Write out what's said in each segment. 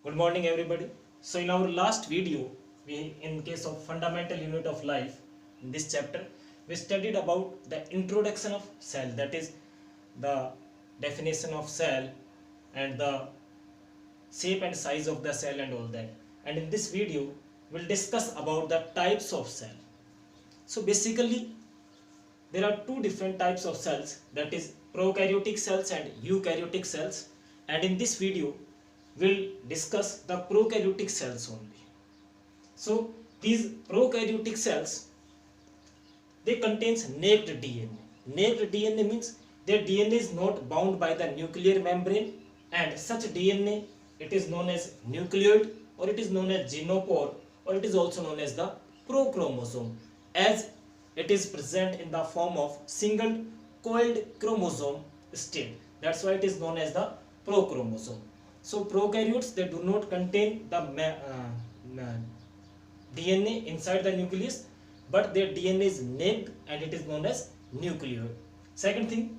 Good morning everybody. So in our last video, in case of fundamental unit of life, in this chapter, we studied about the introduction of cell, that is the definition of cell and the shape and size of the cell and all that. And in this video, we'll discuss about the types of cell. So basically, there are two different types of cells, that is prokaryotic cells and eukaryotic cells, and in this video we'll discuss the prokaryotic cells only. So these prokaryotic cells, they contains naked DNA. Naked DNA means their DNA is not bound by the nuclear membrane, and such DNA, it is known as nucleoid, or it is known as genopore, or it is also known as the prochromosome, as it is present in the form of single coiled chromosome state. That's why it is known as the prochromosome. So prokaryotes, they do not contain the DNA inside the nucleus, but their DNA is naked and it is known as nucleoid. Second thing,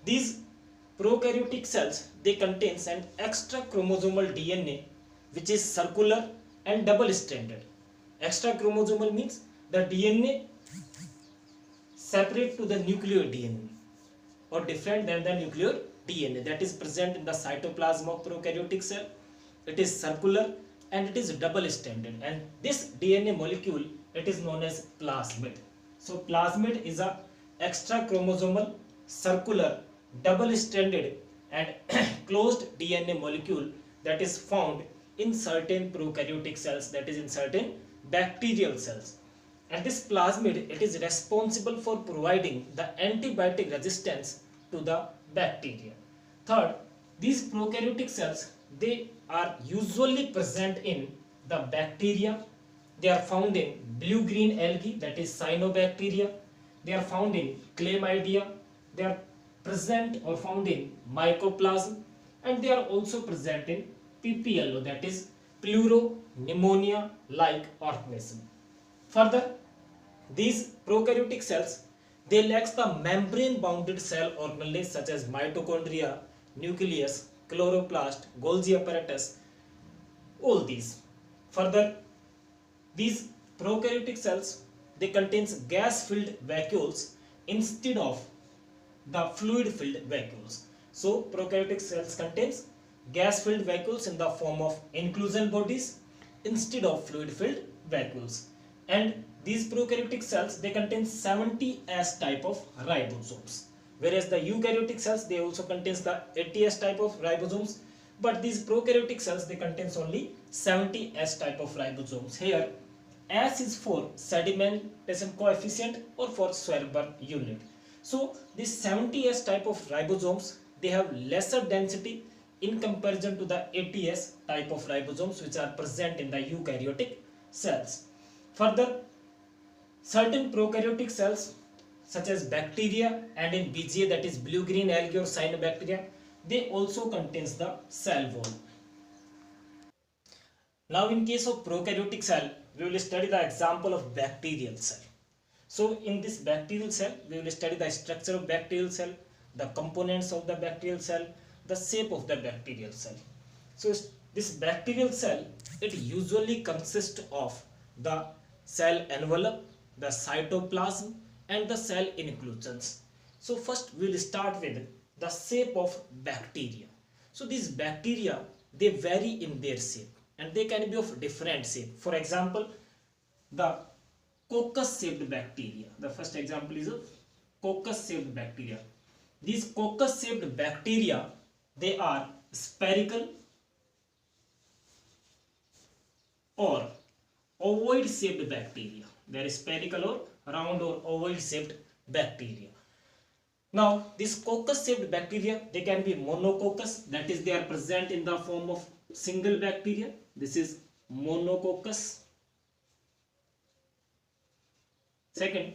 these prokaryotic cells, they contains an extra chromosomal DNA which is circular and double stranded. Extra chromosomal means the DNA separate to the nuclear DNA or different than the nuclear DNA that is present in the cytoplasm of prokaryotic cell. It is circular and it is double stranded, and this DNA molecule, it is known as plasmid. So plasmid is a extra chromosomal, circular, double stranded and closed DNA molecule that is found in certain prokaryotic cells, that is in certain bacterial cells. And this plasmid, it is responsible for providing the antibiotic resistance to the bacteria. Third, these prokaryotic cells, they are usually present in the bacteria. They are found in blue-green algae, that is cyanobacteria. They are found in chlamydia. They are present or found in mycoplasm, and they are also present in PPLO, that is pleuropneumonia-like organism. Further, these prokaryotic cells, they lack the membrane-bounded cell organelles such as mitochondria, nucleus, chloroplast, Golgi apparatus, all these. Further, these prokaryotic cells, they contains gas-filled vacuoles instead of the fluid-filled vacuoles. So prokaryotic cells contains gas-filled vacuoles in the form of inclusion bodies instead of fluid-filled vacuoles. And these prokaryotic cells, they contain 70 S type of ribosomes, whereas the eukaryotic cells, they also contains the 80 S type of ribosomes, but these prokaryotic cells, they contains only 70 S type of ribosomes. Here S is for sedimentation coefficient or for Schwerber unit. So this 70 S type of ribosomes, they have lesser density in comparison to the 80 S type of ribosomes which are present in the eukaryotic cells. Further, certain prokaryotic cells such as bacteria and in BGA, that is blue-green algae or cyanobacteria, they also contains the cell wall. Now in case of prokaryotic cell, we will study the example of bacterial cell. So in this bacterial cell, we will study the structure of bacterial cell, the components of the bacterial cell, the shape of the bacterial cell. So this bacterial cell, it usually consists of the cell envelope, the cytoplasm and the cell inclusions. So first we will start with the shape of bacteria. So these bacteria, they vary in their shape and they can be of different shape. For example, the coccus shaped bacteria. The first example is a coccus shaped bacteria. These coccus shaped bacteria, they are spherical or ovoid shaped bacteria. They are spherical or round or ovoid shaped bacteria. Now this coccus shaped bacteria, they can be monococcus, that is they are present in the form of single bacteria. This is monococcus. Second,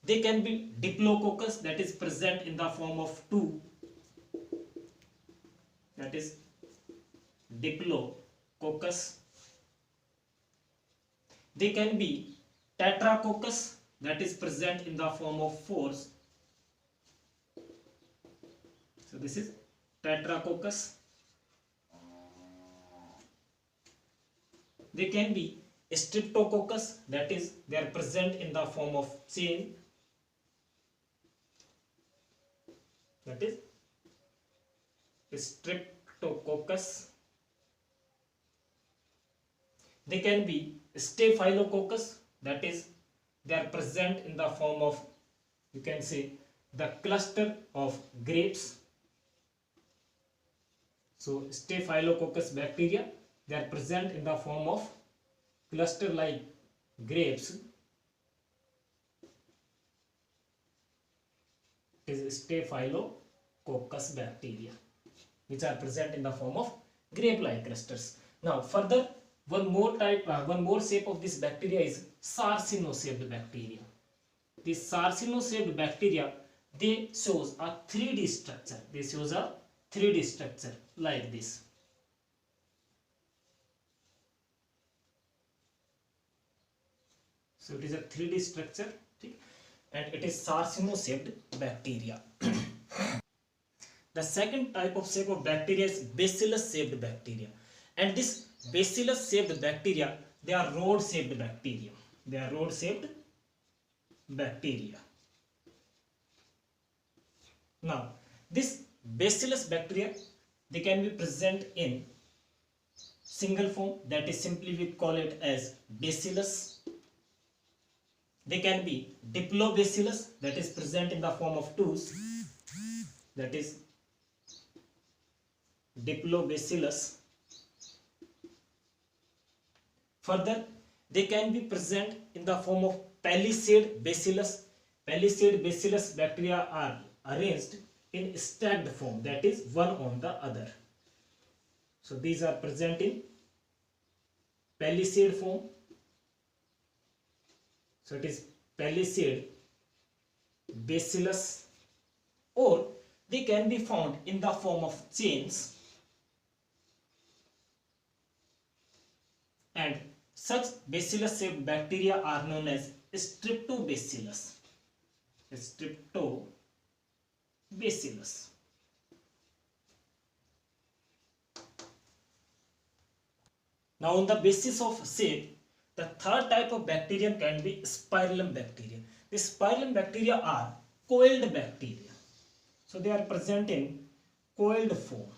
they can be diplococcus, that is present in the form of two, that is diplococcus. They can be tetracoccus, that is present in the form of four. So this is tetracoccus. they can be streptococcus, that is they are present in the form of chain, that is streptococcus. They can be staphylococcus, that is they are present in the form of, you can say, the cluster of grapes. So staphylococcus bacteria, they are present in the form of cluster like grapes. It is staphylococcus bacteria which are present in the form of grape like clusters. Now further, one more shape of this bacteria is sarcino-shaped bacteria. This sarcino-shaped bacteria, they shows a 3D structure. They shows a 3D structure like this. So it is a 3D structure, and it is sarcino-shaped bacteria. The second type of shape of bacteria is bacillus-shaped bacteria, and this bacillus-shaped bacteria, they are rod-shaped bacteria. They are rod-shaped bacteria. Now, this bacillus bacteria, they can be present in single form, that is simply we call it as bacillus. They can be diplobacillus, that is present in the form of twos, that is diplobacillus. Further, they can be present in the form of palisade bacillus. Palisade bacillus bacteria are arranged in stacked form, that is one on the other. So these are present in palisade form. So it is palisade bacillus, or they can be found in the form of chains, and such bacillus shaped bacteria are known as streptobacillus. Streptobacillus. Now on the basis of shape, the third type of bacterium can be spirillum bacteria. The spirillum bacteria are coiled bacteria. So they are present in coiled form.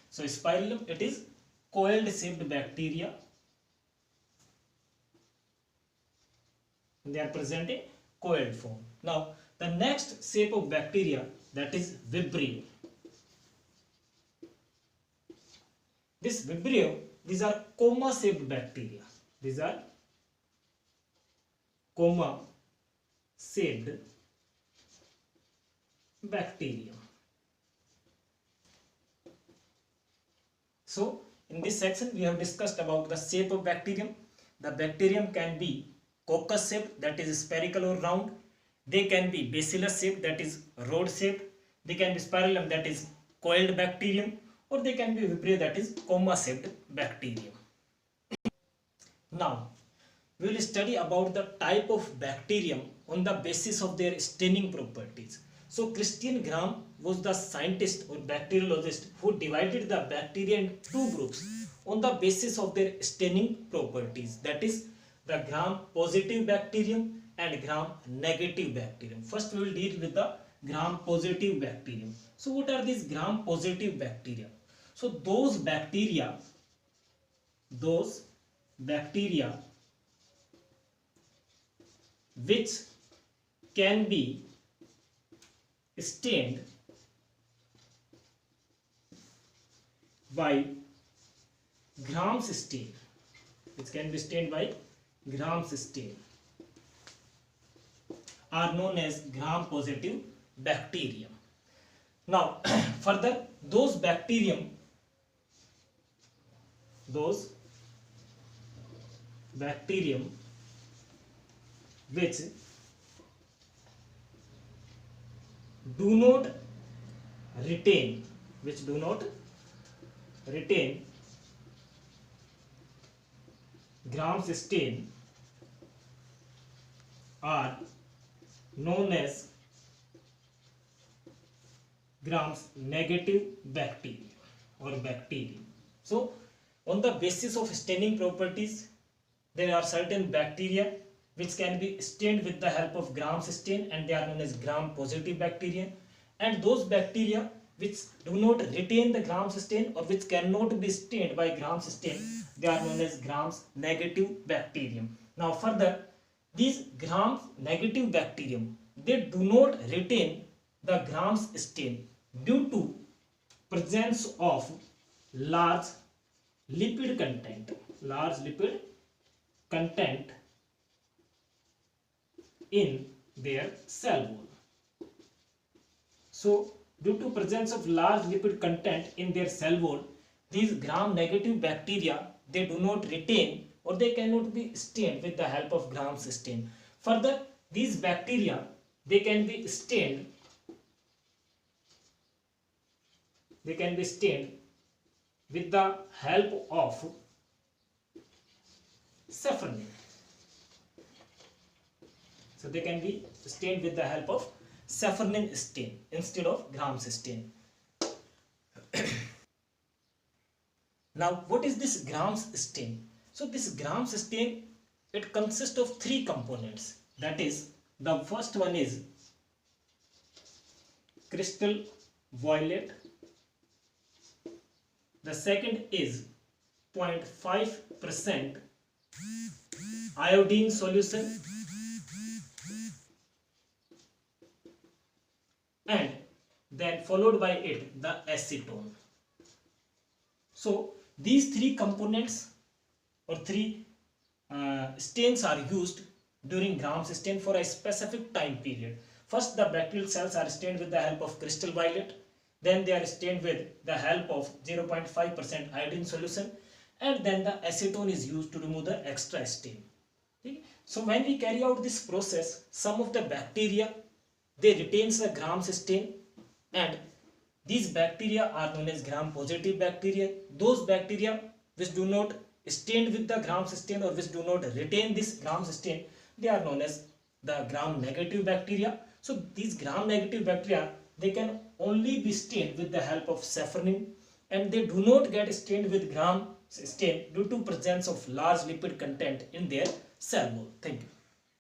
So spirillum, it is coiled shaped bacteria. They are present in coiled form. Now the next shape of bacteria, that is Vibrio. This Vibrio, these are coma shaped bacteria. These are coma shaped bacteria. So in this section we have discussed about the shape of bacterium. The bacterium can be coccus shaped, that is spherical or round. They can be bacillus shaped, that is rod shaped. They can be spirillum, that is coiled bacterium, or they can be Vibrio, that is coma shaped bacterium. Now we will study about the type of bacterium on the basis of their staining properties. So Christian Gram was the scientist or bacteriologist who divided the bacteria in two groups on the basis of their staining properties, that is the gram positive bacterium and gram negative bacterium. First we will deal with the gram positive bacterium. So what are these gram positive bacteria? So those bacteria which can be stained by Gram's stain, are known as gram positive bacterium. Now further, those bacterium which do not retain Gram's stain are known as Gram's negative bacteria or bacterium. So on the basis of staining properties, there are certain bacteria which can be stained with the help of Gram's stain, and they are known as gram positive bacteria. And those bacteria which do not retain the Gram's stain or which cannot be stained by Gram's stain, they are known as Gram's negative bacterium. Now further, these Gram's negative bacterium, they do not retain the Gram's stain due to presence of large lipid content in their cell wall. So due to presence of large lipid content in their cell wall, these gram negative bacteria, they do not retain or they cannot be stained with the help of Gram's stain. Further, these bacteria, they can be stained with the help of safranin. So they can be stained with the help of safranin stain instead of Gram's stain. Now what is this Gram's stain? So this Gram's stain, it consists of three components. That is, the first one is crystal violet, the second is 0.5% iodine solution, and then followed by it the acetone. So these three components or three stains are used during Gram's stain for a specific time period. First, the bacterial cells are stained with the help of crystal violet, then they are stained with the help of 0.5% iodine solution, and then the acetone is used to remove the extra stain. Okay? So when we carry out this process, some of the bacteria, they retains the Gram's stain, and these bacteria are known as gram positive bacteria. Those bacteria which do not stain with the Gram's stain or which do not retain this Gram's stain, they are known as the gram negative bacteria. So these gram negative bacteria, they can only be stained with the help of safranin, and they do not get stained with Gram stain due to presence of large lipid content in their cell wall. Thank you.